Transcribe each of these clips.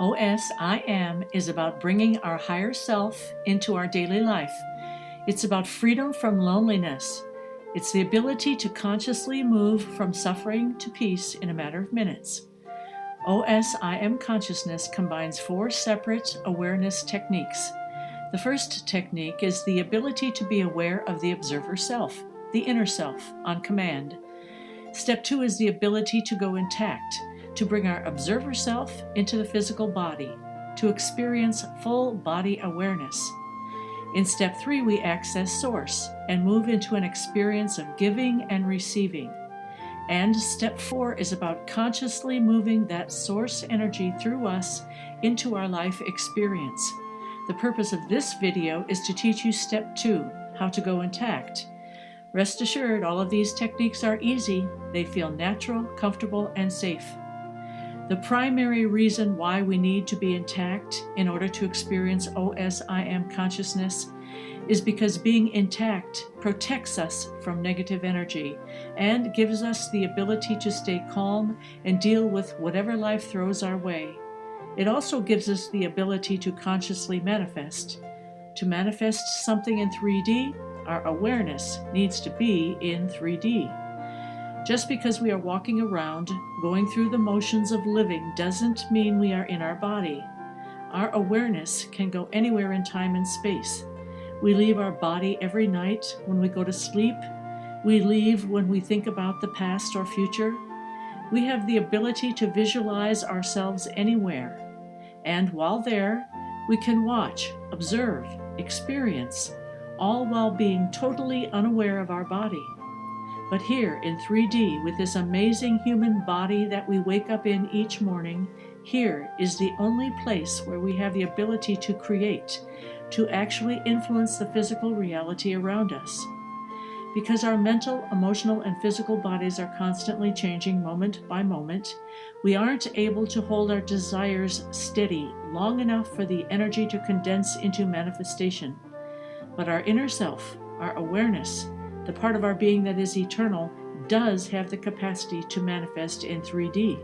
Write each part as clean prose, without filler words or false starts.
OSIM is about bringing our higher self into our daily life. It's about freedom from loneliness. It's the ability to consciously move from suffering to peace in a matter of minutes. OSIM consciousness combines 4 separate awareness techniques. The first technique is the ability to be aware of the observer self, the inner self, on command. Step 2 is the ability to go intact, to bring our observer self into the physical body, to experience full body awareness. In Step 3, we access Source and move into an experience of giving and receiving. And Step 4 is about consciously moving that Source energy through us into our life experience. The purpose of this video is to teach you Step 2, how to go intact. Rest assured, all of these techniques are easy. They feel natural, comfortable, and safe. The primary reason why we need to be intact in order to experience OSIM consciousness is because being intact protects us from negative energy and gives us the ability to stay calm and deal with whatever life throws our way. It also gives us the ability to consciously manifest. To manifest something in 3D, our awareness needs to be in 3D. Just because we are walking around, going through the motions of living, doesn't mean we are in our body. Our awareness can go anywhere in time and space. We leave our body every night when we go to sleep. We leave when we think about the past or future. We have the ability to visualize ourselves anywhere. And while there, we can watch, observe, experience, all while being totally unaware of our body. But here in 3D, with this amazing human body that we wake up in each morning, here is the only place where we have the ability to create, to actually influence the physical reality around us. Because our mental, emotional, and physical bodies are constantly changing moment by moment, we aren't able to hold our desires steady long enough for the energy to condense into manifestation. But our inner self, our awareness, the part of our being that is eternal, does have the capacity to manifest in 3D,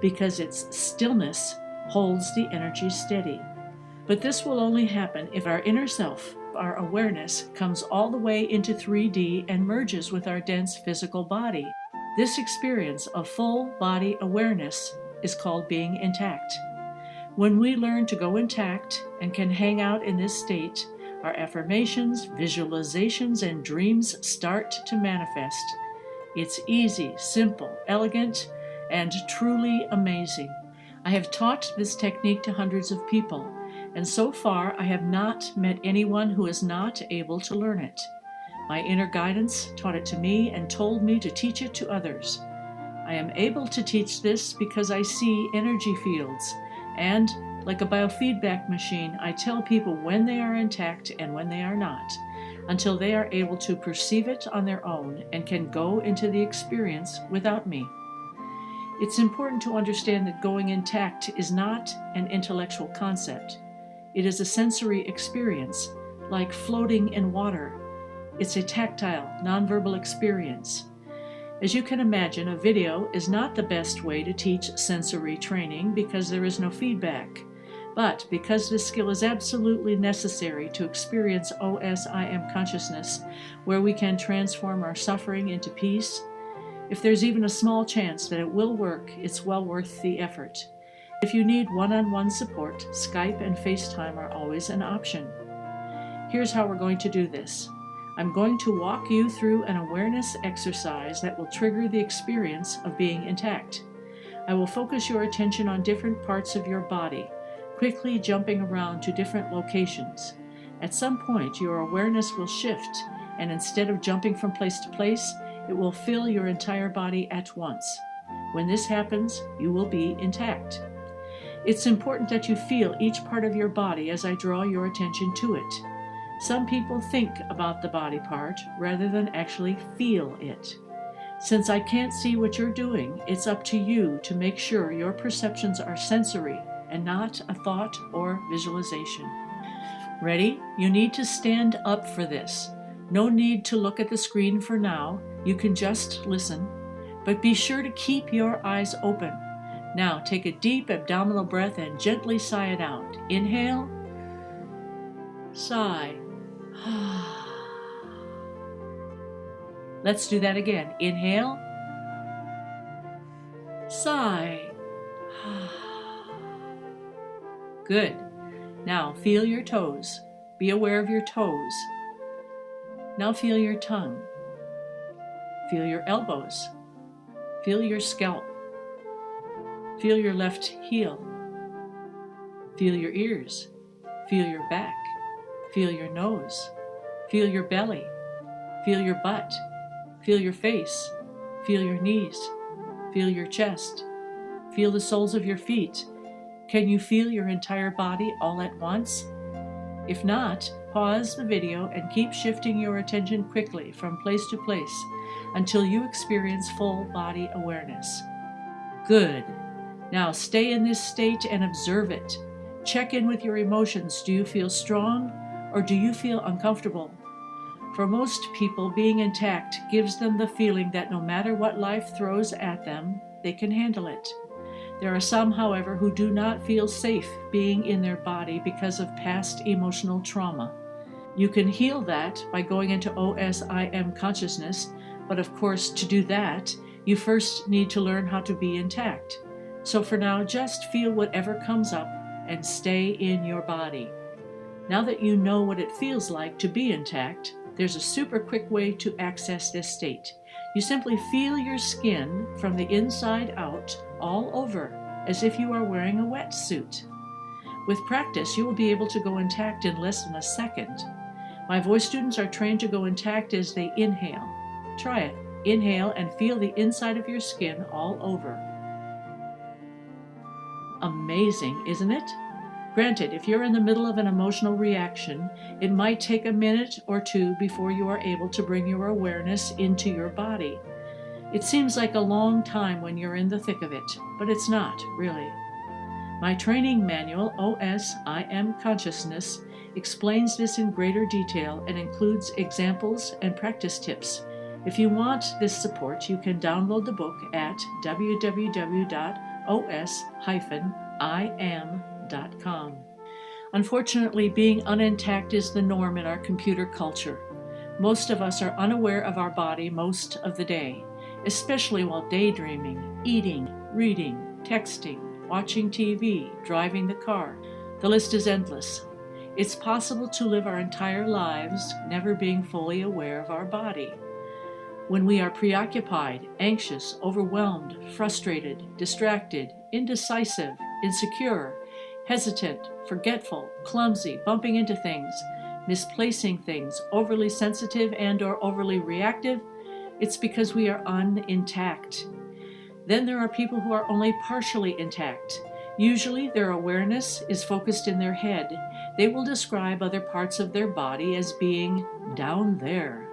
because its stillness holds the energy steady. But this will only happen if our inner self, our awareness, comes all the way into 3D and merges with our dense physical body. This experience of full body awareness is called being intact. When we learn to go intact and can hang out in this state, our affirmations, visualizations, and dreams start to manifest. It's easy, simple, elegant, and truly amazing. I have taught this technique to hundreds of people, and so far I have not met anyone who is not able to learn it. My inner guidance taught it to me and told me to teach it to others. I am able to teach this because I see energy fields, and like a biofeedback machine, I tell people when they are intact and when they are not, until they are able to perceive it on their own and can go into the experience without me. It's important to understand that going intact is not an intellectual concept. It is a sensory experience, like floating in water. It's a tactile, nonverbal experience. As you can imagine, a video is not the best way to teach sensory training because there is no feedback. But because this skill is absolutely necessary to experience OSIM consciousness, where we can transform our suffering into peace, if there's even a small chance that it will work, it's well worth the effort. If you need one-on-one support, Skype and FaceTime are always an option. Here's how we're going to do this. I'm going to walk you through an awareness exercise that will trigger the experience of being intact. I will focus your attention on different parts of your body, quickly jumping around to different locations. At some point, your awareness will shift, and instead of jumping from place to place, it will fill your entire body at once. When this happens, you will be intact. It's important that you feel each part of your body as I draw your attention to it. Some people think about the body part rather than actually feel it. Since I can't see what you're doing, it's up to you to make sure your perceptions are sensory and not a thought or visualization. Ready? You need to stand up for this. No need to look at the screen for now. You can just listen. But be sure to keep your eyes open. Now take a deep abdominal breath and gently sigh it out. Inhale, sigh. Let's do that again. Inhale, sigh. Good. Now feel your toes. Be aware of your toes. Now feel your tongue. Feel your elbows. Feel your scalp. Feel your left heel. Feel your ears. Feel your back. Feel your nose. Feel your belly. Feel your butt. Feel your face. Feel your knees. Feel your chest. Feel the soles of your feet. Can you feel your entire body all at once? If not, pause the video and keep shifting your attention quickly from place to place until you experience full body awareness. Good. Now stay in this state and observe it. Check in with your emotions. Do you feel strong or do you feel uncomfortable? For most people, being intact gives them the feeling that no matter what life throws at them, they can handle it. There are some, however, who do not feel safe being in their body because of past emotional trauma. You can heal that by going into OSIM consciousness, but of course, to do that, you first need to learn how to be intact. So for now, just feel whatever comes up and stay in your body. Now that you know what it feels like to be intact, there's a super quick way to access this state. You simply feel your skin from the inside out all over, as if you are wearing a wetsuit. With practice, you will be able to go intact in less than a second. My voice students are trained to go intact as they inhale. Try it. Inhale and feel the inside of your skin all over. Amazing, isn't it? Granted, if you're in the middle of an emotional reaction, it might take a minute or two before you are able to bring your awareness into your body. It seems like a long time when you're in the thick of it, but it's not, really. My training manual, OSIM Consciousness, explains this in greater detail and includes examples and practice tips. If you want this support, you can download the book at www.os-im.com. Unfortunately, being unintact is the norm in our computer culture. Most of us are unaware of our body most of the day, especially while daydreaming, eating, reading, texting, watching TV, driving the car. The list is endless. It's possible to live our entire lives never being fully aware of our body. When we are preoccupied, anxious, overwhelmed, frustrated, distracted, indecisive, insecure, hesitant, forgetful, clumsy, bumping into things, misplacing things, overly sensitive and/or overly reactive, it's because we are unintact. Then there are people who are only partially intact. Usually their awareness is focused in their head. They will describe other parts of their body as being down there.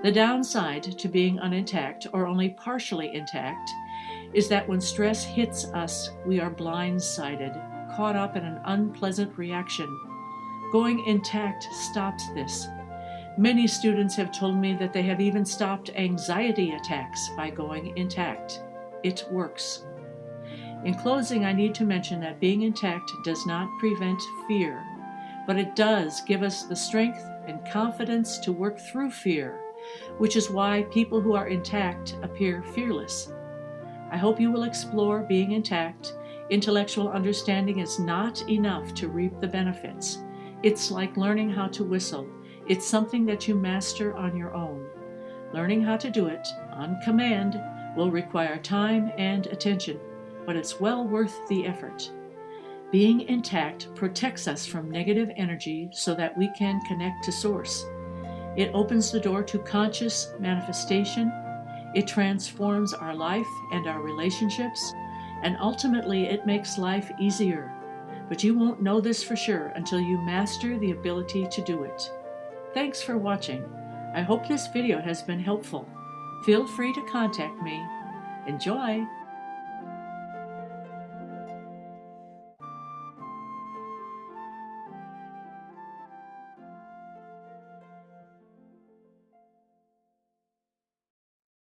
The downside to being unintact or only partially intact is that when stress hits us, we are blindsided, caught up in an unpleasant reaction. Going intact stops this. Many students have told me that they have even stopped anxiety attacks by going intact. It works. In closing, I need to mention that being intact does not prevent fear, but it does give us the strength and confidence to work through fear, which is why people who are intact appear fearless. I hope you will explore being intact. Intellectual understanding is not enough to reap the benefits. It's like learning how to whistle. It's something that you master on your own. Learning how to do it on command will require time and attention, but it's well worth the effort. Being intact protects us from negative energy so that we can connect to Source. It opens the door to conscious manifestation. It transforms our life and our relationships, and ultimately it makes life easier. But you won't know this for sure until you master the ability to do it. Thanks for watching. I hope this video has been helpful. Feel free to contact me. Enjoy!